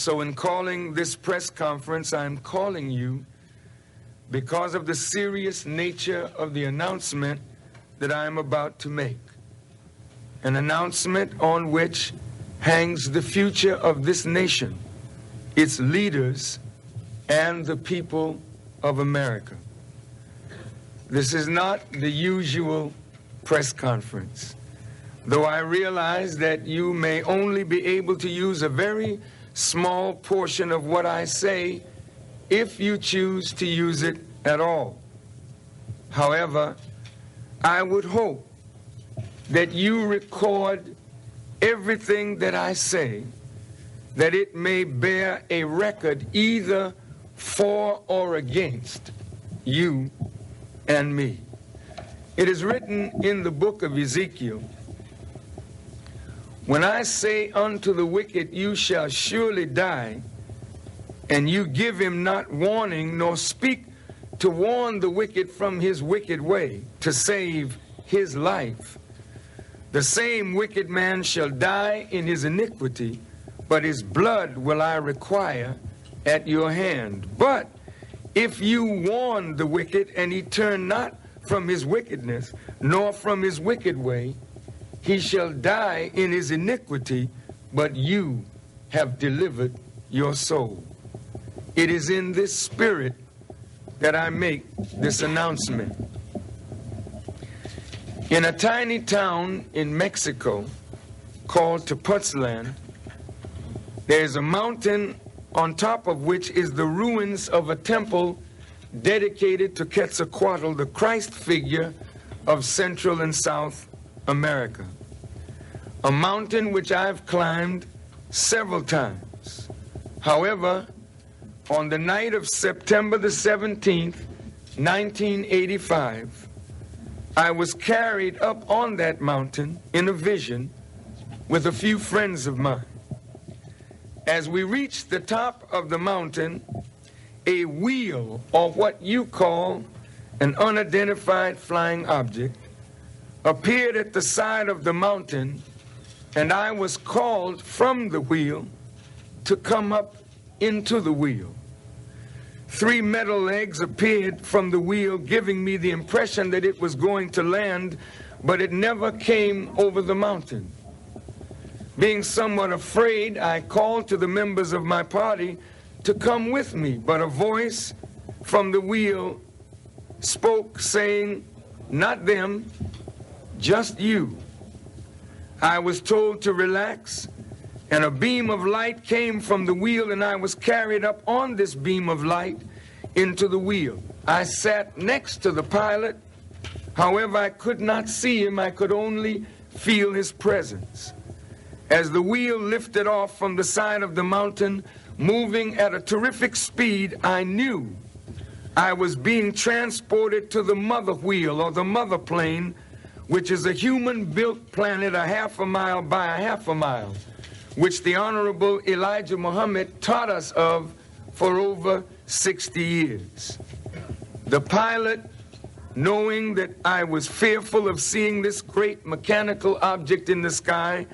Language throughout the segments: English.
So in calling this press conference, I'm calling you because of the serious nature of the announcement that I am about to make. An announcement on which hangs the future of this nation, its leaders, and the people of America. This is not the usual press conference, though I realize that you may only be able to use a very small portion of what I say if you choose to use it at all. However, I would hope that you record everything that I say, that it may bear a record either for or against you and me. It is written in the book of Ezekiel, "When I say unto the wicked, you shall surely die, and you give him not warning, nor speak to warn the wicked from his wicked way, to save his life, the same wicked man shall die in his iniquity, but his blood will I require at your hand. But if you warn the wicked, and he turn not from his wickedness, nor from his wicked way, he shall die in his iniquity, but you have delivered your soul." It is in this spirit that I make this announcement. In a tiny town in Mexico called Tepoztlan, there is a mountain on top of which is the ruins of a temple dedicated to Quetzalcoatl, the Christ figure of Central and South America. A mountain which I've climbed several times. However, on the night of September the 17th, 1985, I was carried up on that mountain in a vision with a few friends of mine. As we reached the top of the mountain, a wheel, or what you call an unidentified flying object, appeared at the side of the mountain, and I was called from the wheel to come up into the wheel. 3 metal legs appeared from the wheel, giving me the impression that it was going to land, but it never came over the mountain. Being somewhat afraid, I called to the members of my party to come with me, but a voice from the wheel spoke, saying, "Not them, just you." I was told to relax, and a beam of light came from the wheel, and I was carried up on this beam of light into the wheel. I sat next to the pilot. However, I could not see him. I could only feel his presence. As the wheel lifted off from the side of the mountain, moving at a terrific speed, I knew I was being transported to the mother wheel, or the mother plane, which is a human-built planet a half a mile by a half a mile, which the Honorable Elijah Muhammad taught us of for over 60 years. The pilot, knowing that I was fearful of seeing this great mechanical object in the sky,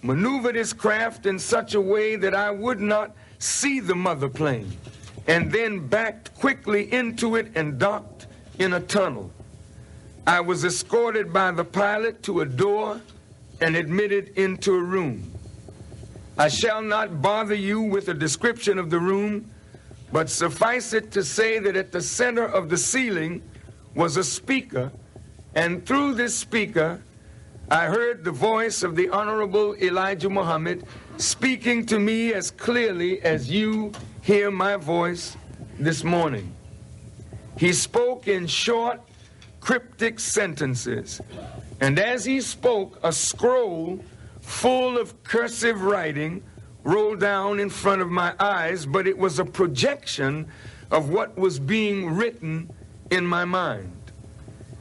maneuvered his craft in such a way that I would not see the mother plane, and then backed quickly into it and docked in a tunnel. I was escorted by the pilot to a door and admitted into a room. I shall not bother you with a description of the room, but suffice it to say that at the center of the ceiling was a speaker, and through this speaker I heard the voice of the Honorable Elijah Muhammad speaking to me as clearly as you hear my voice this morning. He spoke in short, cryptic sentences, and as he spoke, a scroll full of cursive writing rolled down in front of my eyes, but it was a projection of what was being written in my mind.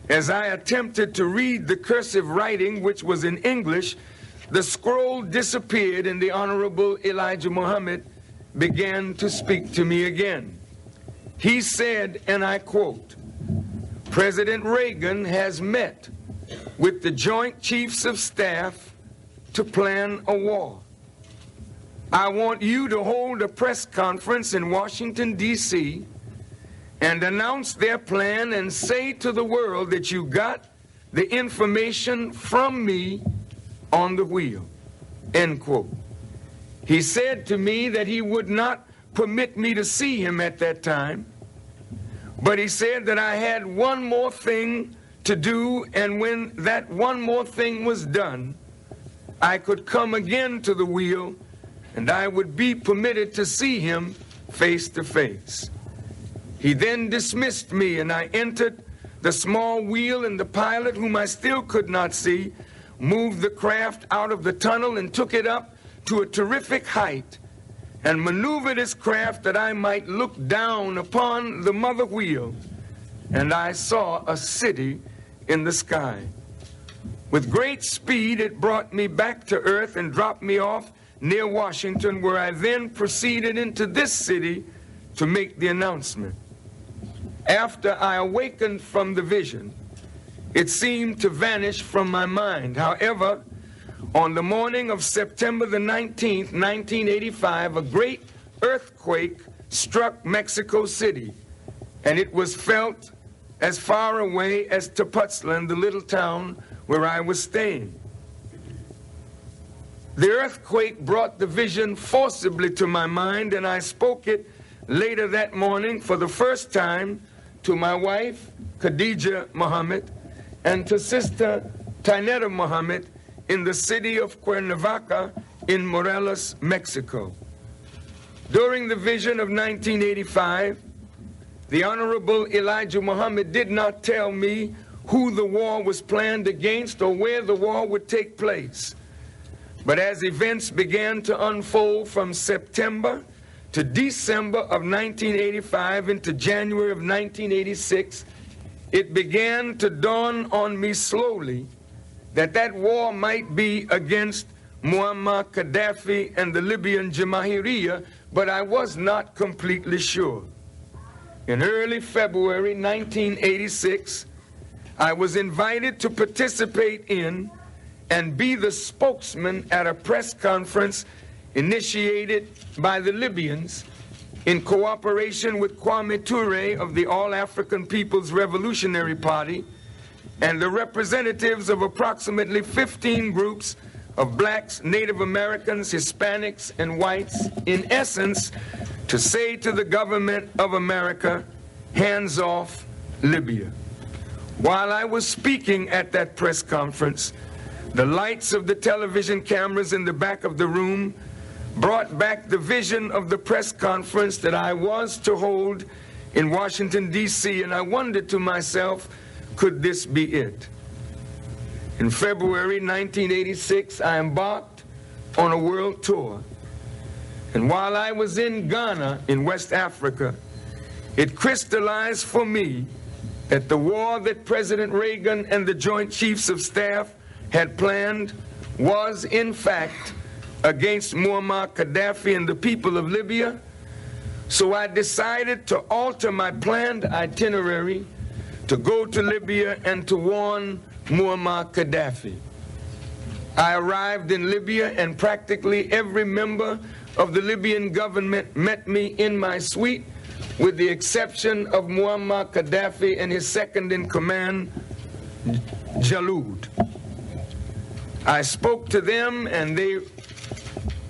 As I attempted to read the cursive writing, which was in English, the scroll disappeared, and the Honorable Elijah Muhammad began to speak to me again. He said, and I quote, "President Reagan has met with the Joint Chiefs of Staff to plan a war. I want you to hold a press conference in Washington, D.C., and announce their plan and say to the world that you got the information from me on the wheel, end quote. He said to me that he would not permit me to see him at that time, but he said that I had one more thing to do, and when that one more thing was done, I could come again to the wheel and I would be permitted to see him face to face. He then dismissed me, and I entered the small wheel, and the pilot, whom I still could not see, moved the craft out of the tunnel and took it up to a terrific height and maneuvered his craft that I might look down upon the mother wheel, and I saw a city in the sky. With great speed, it brought me back to earth and dropped me off near Washington, where I then proceeded into this city to make the announcement. After I awakened from the vision, it seemed to vanish from my mind. However, on the morning of September the 19th, 1985, a great earthquake struck Mexico City, and it was felt as far away as Tepoztlan, the little town where I was staying. The earthquake brought the vision forcibly to my mind, and I spoke it later that morning for the first time to my wife, Khadija Muhammad, and to Sister Taineta Muhammad in the city of Cuernavaca in Morelos, Mexico. During the vision of 1985, the Honorable Elijah Muhammad did not tell me who the war was planned against or where the war would take place. But as events began to unfold from September to December of 1985 into January of 1986, it began to dawn on me slowly that that war might be against Muammar Gaddafi and the Libyan Jamahiriya, but I was not completely sure. In early February 1986, I was invited to participate in and be the spokesman at a press conference initiated by the Libyans in cooperation with Kwame Ture of the All-African People's Revolutionary Party and the representatives of approximately 15 groups of blacks, Native Americans, Hispanics, and whites, in essence, to say to the government of America, hands off Libya. While I was speaking at that press conference, the lights of the television cameras in the back of the room brought back the vision of the press conference that I was to hold in Washington, D.C., and I wondered to myself, could this be it? In February 1986, I embarked on a world tour. And while I was in Ghana, in West Africa, it crystallized for me that the war that President Reagan and the Joint Chiefs of Staff had planned was, in fact, against Muammar Gaddafi and the people of Libya. So I decided to alter my planned itinerary to go to Libya and to warn Muammar Gaddafi. I arrived in Libya, and practically every member of the Libyan government met me in my suite, with the exception of Muammar Gaddafi and his second-in-command, Jaloud. I spoke to them, and they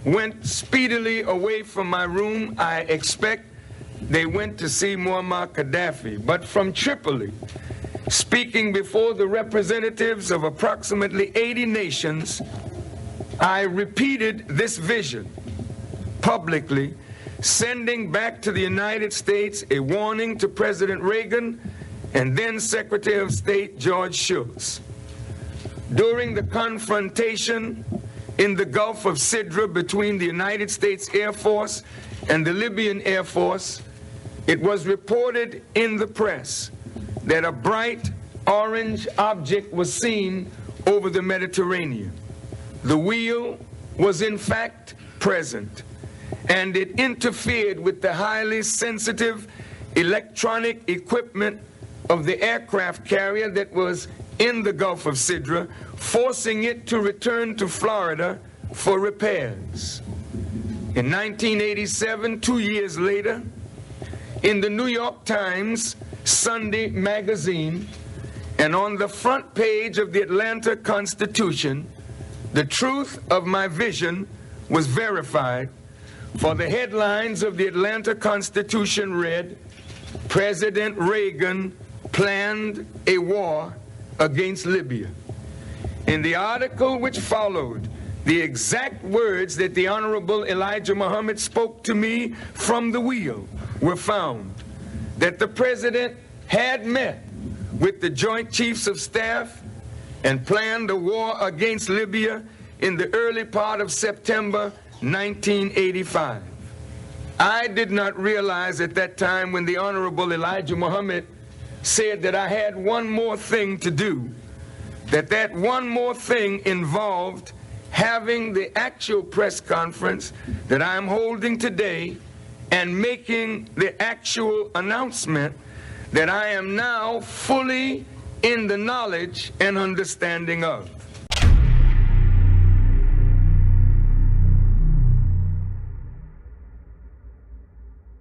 went speedily away from my room. I expect they went to see Muammar Gaddafi. But from Tripoli, speaking before the representatives of approximately 80 nations, I repeated this vision publicly, sending back to the United States a warning to President Reagan and then Secretary of State George Shultz. During the confrontation in the Gulf of Sidra between the United States Air Force and the Libyan Air Force, it was reported in the press that a bright orange object was seen over the Mediterranean. The wheel was in fact present, and it interfered with the highly sensitive electronic equipment of the aircraft carrier that was in the Gulf of Sidra, forcing it to return to Florida for repairs. In 1987, 2 years later, in the New York Times Sunday magazine, and on the front page of the Atlanta Constitution, the truth of my vision was verified, for the headlines of the Atlanta Constitution read, "President Reagan planned a war against Libya." In the article which followed, the exact words that the Honorable Elijah Muhammad spoke to me from the wheel were found, that the President had met with the Joint Chiefs of Staff and planned a war against Libya in the early part of September 1985. I did not realize at that time, when the Honorable Elijah Muhammad said that I had one more thing to do, that one more thing involved having the actual press conference that I am holding today and making the actual announcement that I am now fully in the knowledge and understanding of.